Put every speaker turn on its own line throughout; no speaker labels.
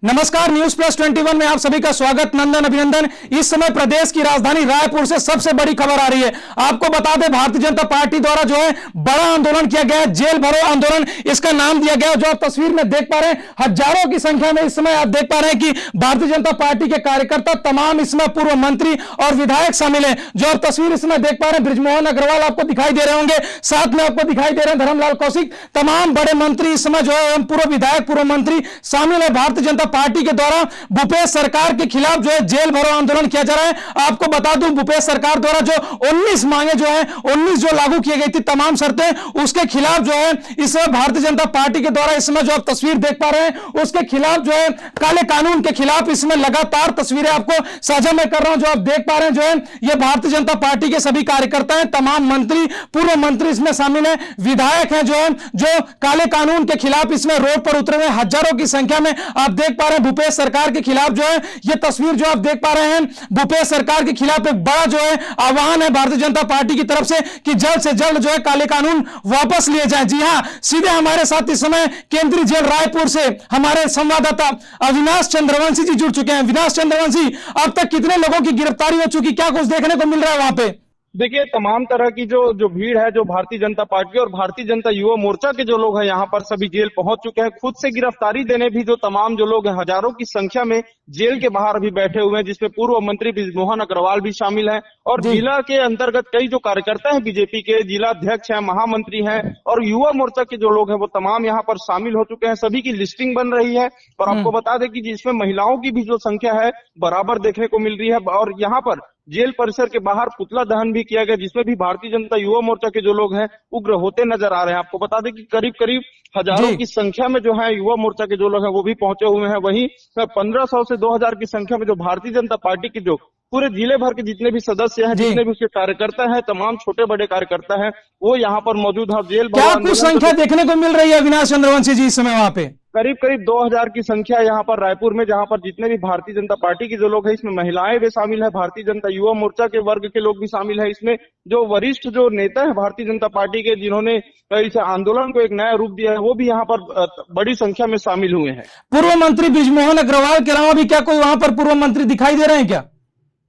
नमस्कार, news plus 21 में आप सभी का स्वागत, नंदन अभिनंदन। इस समय प्रदेश की राजधानी रायपुर से सबसे बड़ी खबर आ रही है। आपको बता दें, भारतीय जनता पार्टी द्वारा जो है बड़ा आंदोलन किया गया है, जेल भरो आंदोलन इसका नाम दिया गया। जो आप तस्वीर में देख पा रहे हैं, हजारों की संख्या में इस समय आप देख पा रहे हैं कि भारतीय जनता पार्टी के कार्यकर्ता, तमाम इसमें पूर्व मंत्री और विधायक शामिल है। जो आप तस्वीर इसमें देख पा रहे हैं, बृजमोहन अग्रवाल आपको दिखाई दे रहे होंगे, साथ में आपको दिखाई दे रहे हैं धर्मलाल कौशिक, तमाम बड़े मंत्री इस समय जो है पूर्व विधायक, पूर्व मंत्री शामिल है। भारतीय जनता पार्टी के द्वारा भूपेश सरकार के खिलाफ जो है जेल भरो आंदोलन किया जा रहा है। आपको बता दूं, भूपेश सरकार द्वारा जो 19 मांगे जो है 19 जो लागू की गई थी तमाम शर्तें, उसके खिलाफ जो है इस समय भारतीय जनता पार्टी के द्वारा इसमें जो आप तस्वीर देख पा रहे हैं, उसके खिलाफ जो है काले कानून के खिलाफ इसमें लगातार तस्वीरें आपको साझा मैं कर रहा हूं। जो आप देख पा रहे हैं जो है ये भारतीय जनता पार्टी के सभी कार्यकर्ता हैं, तमाम मंत्री, पूर्व मंत्री इसमें शामिल है, विधायक हैं जो है जो काले कानून के खिलाफ इसमें रोड पर उतरे हुए हजारों की संख्या में आप देख पा रहे हैं। भूपेश सरकार के खिलाफ जो है ये तस्वीर जो आप देख पा रहे हैं, भूपेश सरकार के खिलाफ एक बड़ा जो है आह्वान है भारतीय जनता पार्टी की तरफ से कि जल्द से जल्द जो है काले कानून वापस लिए जाए। जी हां, सीधे हमारे साथ इस समय केंद्रीय जेल रायपुर से हमारे संवाददाता अविनाश चंद्रवंशी जी जुड़ चुके हैं। अविनाश चंद्रवंशी, अब तक कितने लोगों की गिरफ्तारी हो चुकी, क्या कुछ देखने को मिल रहा है वहां पे?
देखिए, तमाम तरह की जो भीड़ है, जो भारतीय जनता पार्टी और भारतीय जनता युवा मोर्चा के जो लोग हैं यहाँ पर सभी जेल पहुंच चुके हैं। खुद से गिरफ्तारी देने भी जो तमाम जो लोग हैं हजारों की संख्या में जेल के बाहर अभी बैठे हुए हैं, जिसमें पूर्व मंत्री बृजमोहन अग्रवाल भी शामिल हैं और जिला के अंतर्गत कई जो कार्यकर्ता हैं बीजेपी के, जिला अध्यक्ष हैं, महामंत्री हैं और युवा मोर्चा के जो लोग हैं वो तमाम यहाँ पर शामिल हो चुके हैं। सभी की लिस्टिंग बन रही है और आपको बता दें कि जिसमें महिलाओं की भी जो संख्या है बराबर देखने को मिल रही है। और यहाँ पर जेल परिसर के बाहर पुतला दहन भी किया गया, जिसमें भी भारतीय जनता युवा मोर्चा के जो लोग हैं उग्र होते नजर आ रहे हैं। आपको बता दें कि करीब करीब हजारों की संख्या में जो है युवा मोर्चा के जो लोग हैं वो भी पहुंचे हुए हैं। वहीं 1500 से 2000 की संख्या में जो भारतीय जनता पार्टी के जो पूरे जिले भर के जितने भी सदस्य हैं, जितने भी उसके कार्यकर्ता हैं, तमाम छोटे बड़े कार्यकर्ता हैं, वो यहाँ पर मौजूद है। जेल
क्या कुछ संख्या देखने को मिल रही है अविनाश चंद्रवंशी जी इस समय वहां पे?
करीब करीब 2000 की संख्या यहाँ पर रायपुर में, जहाँ पर जितने भी भारतीय जनता पार्टी के जो लोग हैं, इसमें महिलाएं भी शामिल है, भारतीय जनता युवा मोर्चा के वर्ग के लोग भी शामिल है। इसमें जो वरिष्ठ जो नेता है भारतीय जनता पार्टी के, जिन्होंने इस आंदोलन को एक नया रूप दिया है, वो भी यहाँ पर बड़ी संख्या में शामिल हुए हैं।
पूर्व मंत्री बृजमोहन अग्रवाल के अलावा भी क्या कोई वहां पर पूर्व मंत्री दिखाई दे रहे हैं क्या?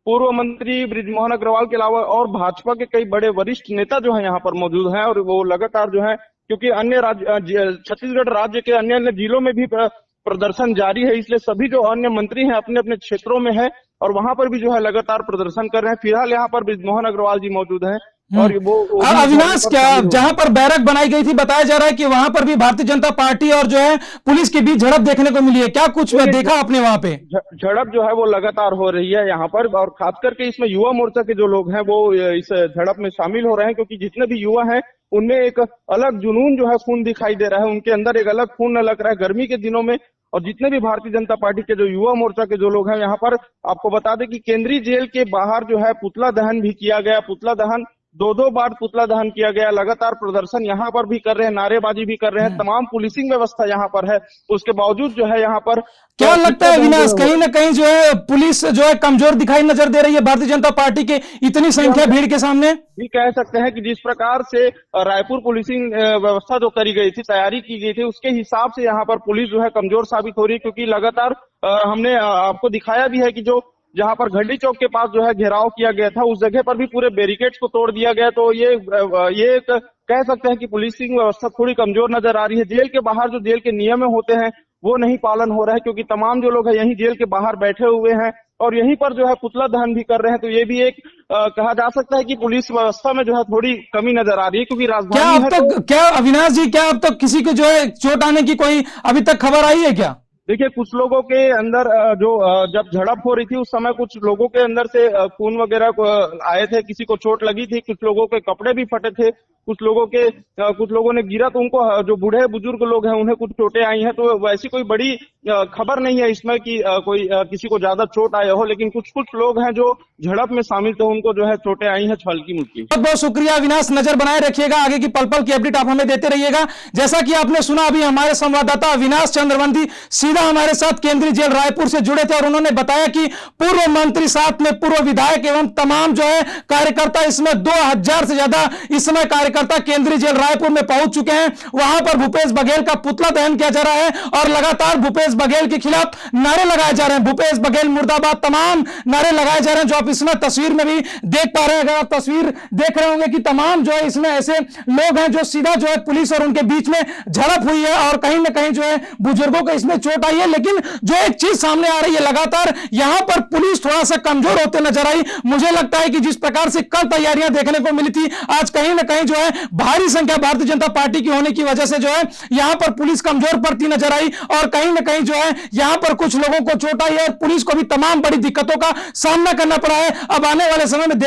पूर्व मंत्री बृजमोहन अग्रवाल के अलावा और भाजपा के कई बड़े वरिष्ठ नेता जो है यहाँ पर मौजूद हैं और वो लगातार जो है, क्योंकि अन्य राज्य, छत्तीसगढ़ राज्य के अन्य अन्य जिलों में भी प्रदर्शन जारी है, इसलिए सभी जो अन्य मंत्री हैं अपने अपने क्षेत्रों में है और वहां पर भी जो है लगातार प्रदर्शन कर रहे हैं। फिलहाल यहाँ पर बृजमोहन अग्रवाल जी मौजूद हैं। और वो
अविनाश, क्या जहां पर बैरक बनाई गई थी, बताया जा रहा है कि वहां पर भी भारतीय जनता पार्टी और जो है पुलिस के बीच झड़प देखने को मिली है, क्या कुछ देखा आपने वहां पे?
झड़प जो है वो लगातार हो रही है यहाँ पर और खास करके इसमें युवा मोर्चा के जो लोग हैं वो इस झड़प में शामिल हो रहे हैं, क्योंकि जितने भी युवा हैं उनमें एक अलग जुनून जो है खून दिखाई दे रहा है, उनके अंदर एक अलग खून लग रहा है गर्मी के दिनों में। और जितने भी भारतीय जनता पार्टी के जो युवा मोर्चा के जो लोग हैं यहाँ पर, आपको बता दें कि केंद्रीय जेल के बाहर जो है पुतला दहन भी किया गया। पुतला दहन दो बार पुतला दहन किया गया। लगातार प्रदर्शन यहाँ पर भी कर रहे हैं, नारेबाजी भी कर रहे हैं, तमाम पुलिसिंग व्यवस्था यहाँ पर है। उसके बावजूद जो है यहाँ पर
क्या लगता है विनाश, कहीं ना कहीं जो है पुलिस जो है कमजोर दिखाई नजर दे रही है भारतीय जनता पार्टी के इतनी संख्या भीड़ के सामने?
भी कह सकते हैं कि जिस प्रकार से रायपुर पुलिसिंग व्यवस्था जो करी गई थी, तैयारी की गई थी, उसके हिसाब से यहाँ पर पुलिस जो है कमजोर साबित हो रही है, क्योंकि लगातार हमने आपको दिखाया भी है कि जो जहां पर घंटी चौक के पास जो है घेराव किया गया था, उस जगह पर भी पूरे बैरिकेड्स को तोड़ दिया गया। तो ये एक कह सकते हैं कि पुलिसिंग व्यवस्था थोड़ी कमजोर नजर आ रही है। जेल के बाहर जो जेल के नियम होते हैं वो नहीं पालन हो रहा है, क्योंकि तमाम जो लोग हैं यहीं जेल के बाहर बैठे हुए हैं और यहीं पर जो है पुतला दहन भी कर रहे हैं। तो ये भी एक कहा जा सकता है कि पुलिस व्यवस्था में जो है थोड़ी कमी नजर आ रही है, क्योंकि राजधानी
क्या अविनाश जी, क्या अब तक किसी को जो है चोट आने की कोई अभी तक खबर आई है क्या?
देखिए, कुछ लोगों के अंदर जो जब झड़प हो रही थी उस समय कुछ लोगों के अंदर से खून वगैरह आए थे, किसी को चोट लगी थी, कुछ लोगों के कपड़े भी फटे थे, कुछ लोगों ने गिरा तो उनको, जो बूढ़े बुजुर्ग लोग हैं उन्हें कुछ चोटें आई हैं। तो वैसी कोई बड़ी खबर नहीं है इसमें कि कोई किसी को ज्यादा चोट आया हो, लेकिन कुछ लोग हैं जो झड़प में शामिल थे, उनको जो है चोटें आई हैं हल्की मुल्की।
बहुत बहुत शुक्रिया अविनाश, नजर बनाए रखिएगा, आगे की पल पल की अपडेट आप हमें देते रहिएगा। जैसा कि आपने सुना अभी हमारे संवाददाता अविनाश चंद्रवंशी सीधा सीधा हमारे साथ केंद्रीय जेल रायपुर से जुड़े थे और उन्होंने बताया कि पूर्व मंत्री, साथ में पूर्व विधायक एवं तमाम जो है कार्यकर्ता, इसमें 2000 से ज्यादा इस समय कार्यकर्ता केंद्रीय जेल रायपुर में पहुंच चुके हैं। वहां पर भूपेश बघेल का पुतला दहन किया जा रहा है और लगातार भूपेश बघेल के खिलाफ नारे लगाए जा रहे हैं। भूपेश बघेल मुर्दाबाद, तमाम नारे लगाए जा रहे हैं, जो आप इसमें तस्वीर में भी देख पा रहे हैं। अगर आप तस्वीर देख रहे होंगे कि तमाम जो है इसमें ऐसे लोग हैं जो सीधा जो है पुलिस और उनके बीच में झड़प हुई है और कहीं ना कहीं जो है बुजुर्गों को इसमें चोट आई है। लेकिन जो एक चीज सामने आ रही है, लगातार यहां पर पुलिस थोड़ा सा कमजोर होते नजर आई। मुझे लगता है कि जिस प्रकार से कल तैयारियां देखने को मिली थी, आज कहीं ना कहीं जो है भारी संख्या भारतीय जनता पार्टी की होने की वजह से जो है यहां पर पुलिस कमजोर पड़ती नजर आई और कहीं ना कहीं जो है यहां पर कुछ लोगों को चोट आई है और पुलिस को भी तमाम बड़ी दिक्कतों का सामना करना पड़ा है। अब आने वाले समय में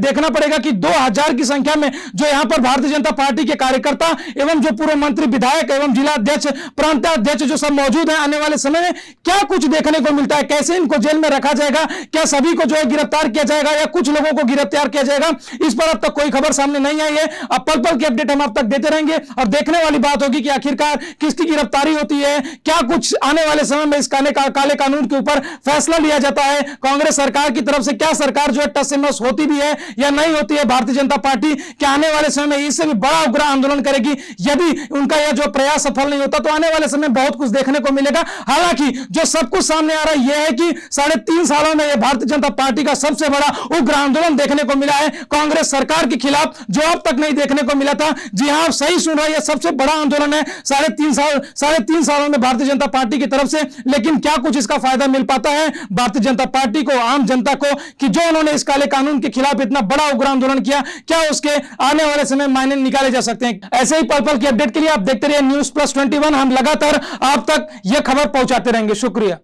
देखना पड़ेगा कि 2000 की संख्या में जो यहां पर भारतीय जनता पार्टी के कार्यकर्ता एवं जो पूर्व मंत्री, विधायक एवं जिला अध्यक्ष, प्रांताध्यक्ष जो सब मौजूद हैं, आने वाले समय में क्या कुछ देखने को मिलता है, कैसे इनको जेल में रखा जाएगा, क्या सभी को जो है गिरफ्तार किया जाएगा या कुछ लोगों को गिरफ्तार किया जाएगा, इस पर अब तक कोई खबर सामने नहीं आई है। अब पल पल की अपडेट हम अब तक देते रहेंगे और देखने वाली बात होगी कि आखिरकार किसकी गिरफ्तारी होती है, क्या कुछ आने वाले समय में इस काले कानून के ऊपर फैसला लिया जाता है। कांग्रेस सरकार की तरफ से क्या सरकार जो है टस से मस होती भी है या नहीं होती है। भारतीय जनता पार्टी क्या आने वाले समय में इससे भी बड़ा उग्र आंदोलन करेगी? यदि उनका यह जो प्रयास सफल नहीं होता तो आने वाले समय बहुत कुछ देखने को मिलेगा। हालांकि जो सब कुछ सामने आ रहा है यह है कि 3.5 सालों में यह भारतीय जनता पार्टी का सबसे बड़ा उग्र आंदोलन देखने को मिला है कांग्रेस सरकार के खिलाफ, जो अब तक नहीं देखने को मिला था। जी हां, आप सही सुन रहे हैं, यह सबसे बड़ा आंदोलन है 3.5 सालों में भारतीय जनता पार्टी की तरफ से। लेकिन क्या कुछ इसका फायदा मिल पाता है भारतीय जनता पार्टी को, आम जनता को, कि जो उन्होंने इस काले कानून के खिलाफ इतना बड़ा उग्र आंदोलन किया, क्या उसके आने वाले समय मायने निकाले जा सकते हैं? ऐसे ही पल पल की अपडेट के लिए आप देखते रहिए News Plus 21। हम लगातार आप तक यह खबर पहुंचाते रहेंगे। शुक्रिया।